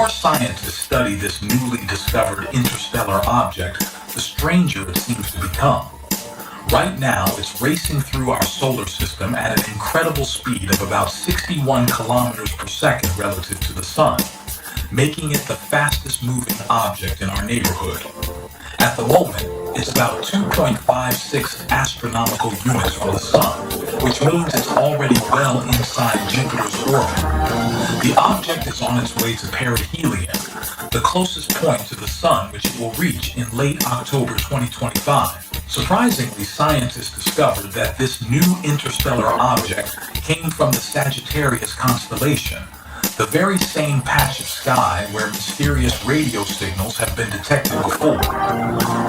more scientists study this newly discovered interstellar object, the stranger it seems to become. Right now, it's racing through our solar system at an incredible speed of about 61 kilometers per second relative to the sun, making it the fastest moving object in our neighborhood. At the moment, it's about 2.56 astronomical units from the sun, which means it's already well inside Jupiter's orbit. The object is on its way to perihelion, the closest point to the sun which it will reach in late October 2025. Surprisingly, scientists discovered that this new interstellar object came from the Sagittarius constellation, the very same patch of sky where mysterious radio signals have been detected before.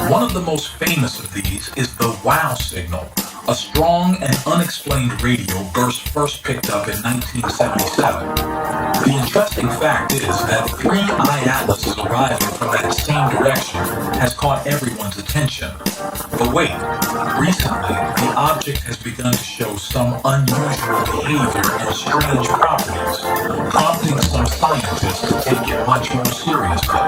One of the most famous of these is the WOW signal, a strong and unexplained radio burst first picked up in 1977. The interesting fact is that 3iAtlas arriving from that same direction has caught everyone's attention. But wait, recently the object has begun to show some unusual behavior and strange properties, prompting some scientists to take it much more seriously.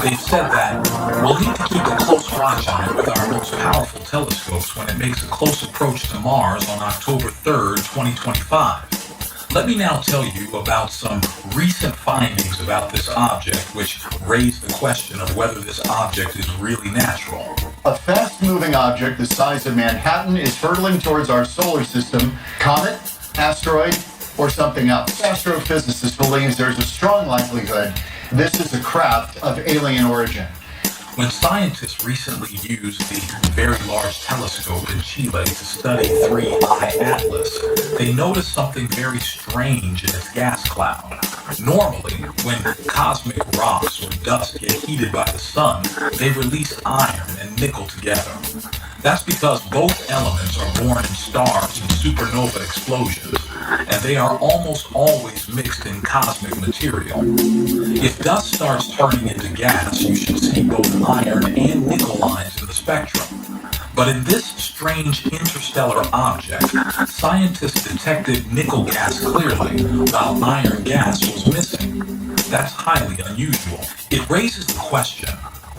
They've said that we'll need to keep a close watch on it with our most powerful telescopes when it makes a close approach to Mars on October 3rd, 2025. Let me now tell you about some recent findings about this object which raise the question of whether this object is really natural. A fast-moving object the size of Manhattan is hurtling towards our solar system. Comet, asteroid, or something else. Astrophysicist believes there's a strong likelihood this is a craft of alien origin. When scientists recently used the Very Large Telescope in Chile to study 3iAtlas, they noticed something very strange in its gas cloud. Normally, when cosmic rocks or dust get heated by the sun, they release iron and nickel together. That's because both elements are born in stars and supernova explosions, and they are almost always mixed in cosmic material. If dust starts turning into gas, you should see both iron and nickel lines in the spectrum. But in this strange interstellar object, scientists detected nickel gas clearly, while iron gas was missing. That's highly unusual. It raises the question,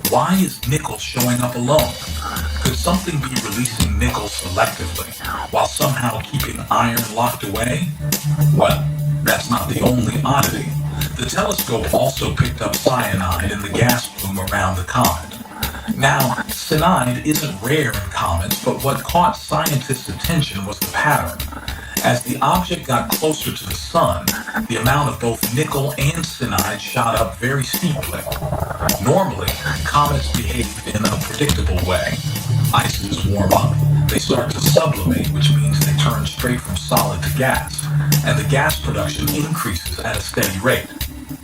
why is nickel showing up alone? Could something be releasing nickel selectively, while somehow keeping iron locked away? Well, that's not the only oddity. The telescope also picked up cyanide in the gas plume around the comet. Now, cyanide isn't rare in comets, but what caught scientists' attention was the pattern. As the object got closer to the sun, the amount of both nickel and cyanide shot up very steeply. Normally, comets behave in a predictable way. Ices warm up, they start to sublimate, which means they turn straight from solid to gas, and the gas production increases at a steady rate.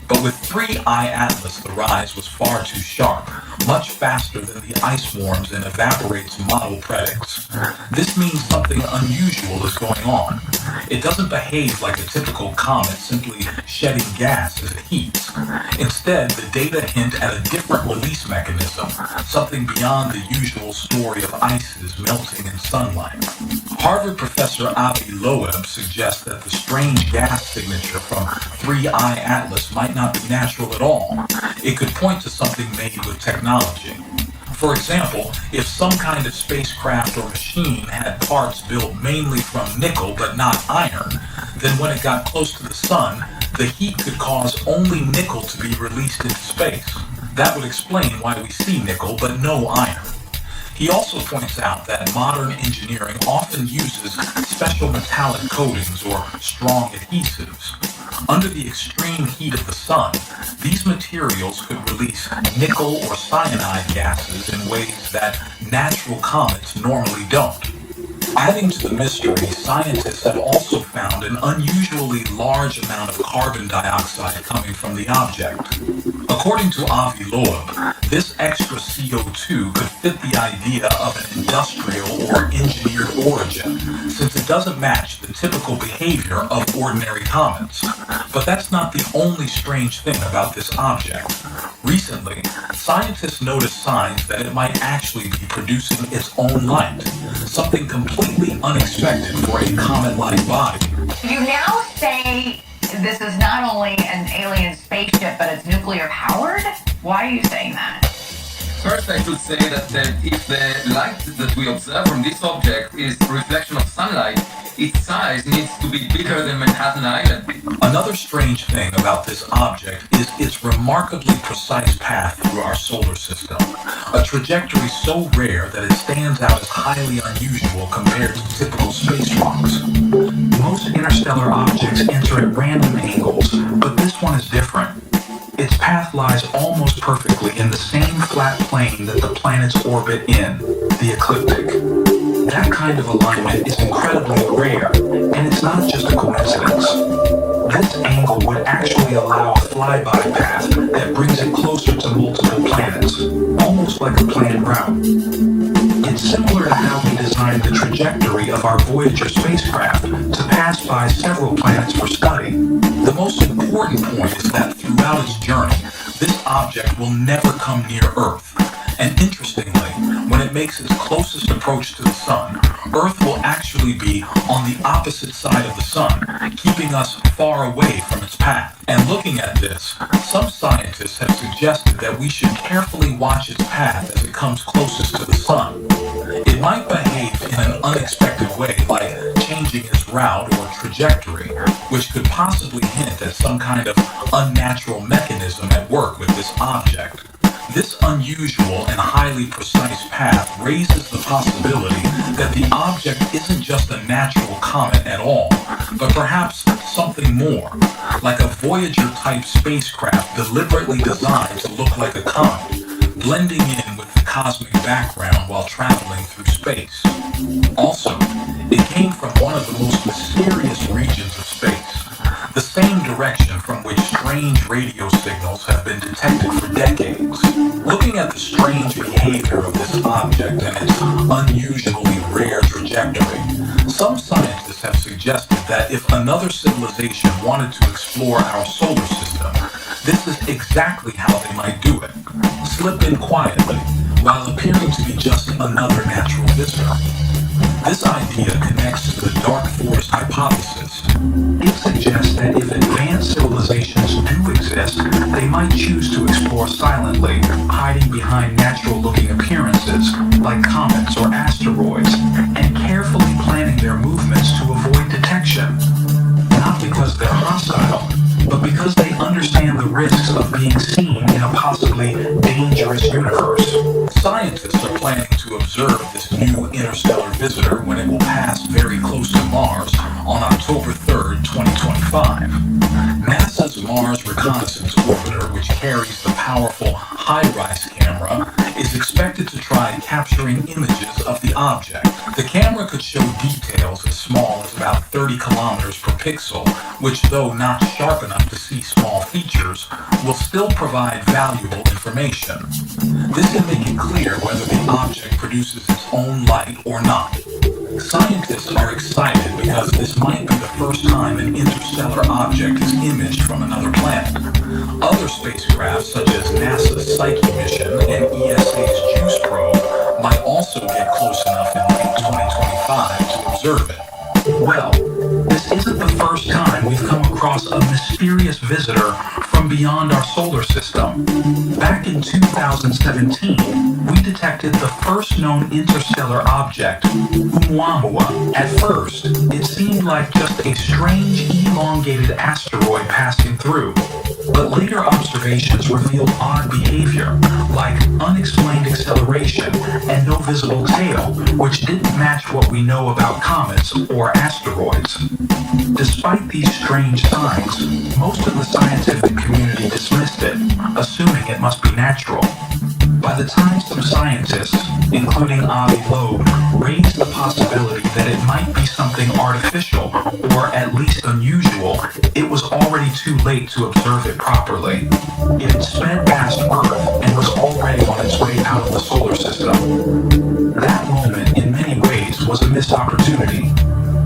But with 3iAtlas, the rise was far too sharp, much faster than the ice warms and evaporates model predicts. This means something unusual is going on. It doesn't behave like a typical comet simply shedding gas as it heats. Instead, the data hint at a different release mechanism, something beyond the usual story of ices melting in sunlight. Harvard professor Avi Loeb suggests that the strange gas signature from 3iAtlas might not be natural at all. It could point to something made with technology. For example, if some kind of spacecraft or machine had parts built mainly from nickel but not iron, then when it got close to the sun, the heat could cause only nickel to be released into space. That would explain why we see nickel but no iron. He also points out that modern engineering often uses special metallic coatings or strong adhesives. Under the extreme heat of the sun, these materials could release nickel or cyanide gases in ways that natural comets normally don't. Adding to the mystery, scientists have also found an unusually large amount of carbon dioxide coming from the object. According to Avi Loeb, this extra CO2 could fit the idea of an industrial or engineered origin, since it doesn't match the typical behavior of ordinary comets. But that's not the only strange thing about this object. Recently, scientists noticed signs that it might actually be producing its own light, something completely unexpected for a comet-like body. You now say this is not only an alien spaceship, spaceship, but it's nuclear powered? Why are you saying that? First, I should say that if the light that we observe from this object is a reflection of sunlight, its size needs to be bigger than Manhattan Island. Another strange thing about this object is its remarkably precise path through our solar system, a trajectory so rare that it stands out as highly unusual compared to typical space rocks. Most interstellar objects enter at random angles, but this one is different. Its path lies almost perfectly in the same flat plane that the planets orbit in, the ecliptic. That kind of alignment is incredibly rare, and it's not just a coincidence. This angle would actually allow a flyby path that brings it closer to multiple planets, almost like a planned route. It's similar to how we designed the trajectory of our Voyager spacecraft to pass by several planets for study. The most important point is that throughout its journey, this object will never come near Earth. And interestingly, when it makes its closest approach to the Sun, Earth will actually be on the opposite side of the Sun, keeping us far away from its path. And looking at this, some scientists have suggested that we should carefully watch its path as it comes closest to the Sun. It might behave in an unexpected way, like changing its route or trajectory, which could possibly hint at some kind of unnatural mechanism at work with this object. This unusual and highly precise path raises the possibility that the object isn't just a natural comet at all, but perhaps something more, like a Voyager-type spacecraft deliberately designed to look like a comet, blending in with the cosmic background while traveling through space. Also, it came from one of the most mysterious regions of space, the same direction from which strange radio signals have been detected for decades. Looking at the strange behavior of this object and its unusually rare trajectory, some scientists have suggested that if another civilization wanted to explore our solar system, this is exactly how they might do it. Slip in quietly, while appearing to be just another natural visitor. This idea connects to the dark forest hypothesis. It suggests that if advanced civilizations do exist, they might choose to explore silently, hiding behind natural-looking appearances like comets or asteroids, and carefully planning their movements to avoid detection. Not because they're hostile, but because they understand the risks of being seen in a possibly dangerous universe. Scientists are planning to observe this new interstellar visitor when it will pass very close to Mars on October 3rd, 2025. NASA's Mars Reconnaissance Orbiter, which carries the powerful HiRISE camera, is expected to try capturing images of the object. The camera could show details as small as about 30 kilometers per pixel, which, though not sharp enough to see small features, will still provide valuable information. This can make it clear whether the object produces its own light or not. Scientists are excited because this might be the first time an interstellar object is imaged from another planet. Other spacecraft, such as NASA's Psyche mission and ESA's JUICE probe, might also get close enough in late 2025 to observe it. Well, this isn't the first time we've come across a mysterious visitor from beyond our solar system. Back in 2017, we detected the first known interstellar object, Oumuamua. At first, it seemed like just a strange, elongated asteroid passing through. But later observations revealed odd behavior, like unexplained acceleration and no visible tail, which didn't match what we know about comets or asteroids. Despite these strange signs, most of the scientific community dismissed it, assuming it must be natural. By the time some scientists, including Avi Loeb, raised the possibility that it might be something artificial or at least unusual, it was already too late to observe it properly. It had sped past Earth and was already on its way out of the solar system. That moment, in many ways, was a missed opportunity.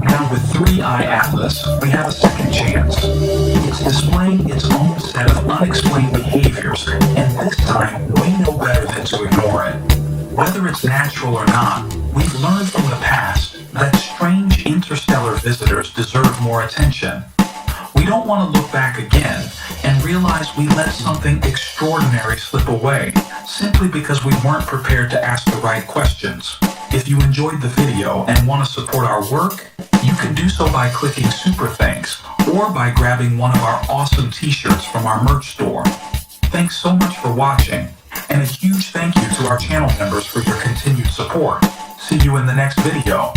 Now with 3iAtlas, we have a second chance. It's displaying its own set of unexplained behaviors, and this time we know better than to ignore it. Whether it's natural or not, we've learned from the past that strange interstellar visitors deserve more attention. We don't want to look back again and realize we let something extraordinary slip away simply because we weren't prepared to ask the right questions. If you enjoyed the video and want to support our work, you can do so by clicking Super Thanks or by grabbing one of our awesome t-shirts from our merch store. Thanks so much for watching, and a huge thank you to our channel members for your continued support. See you in the next video.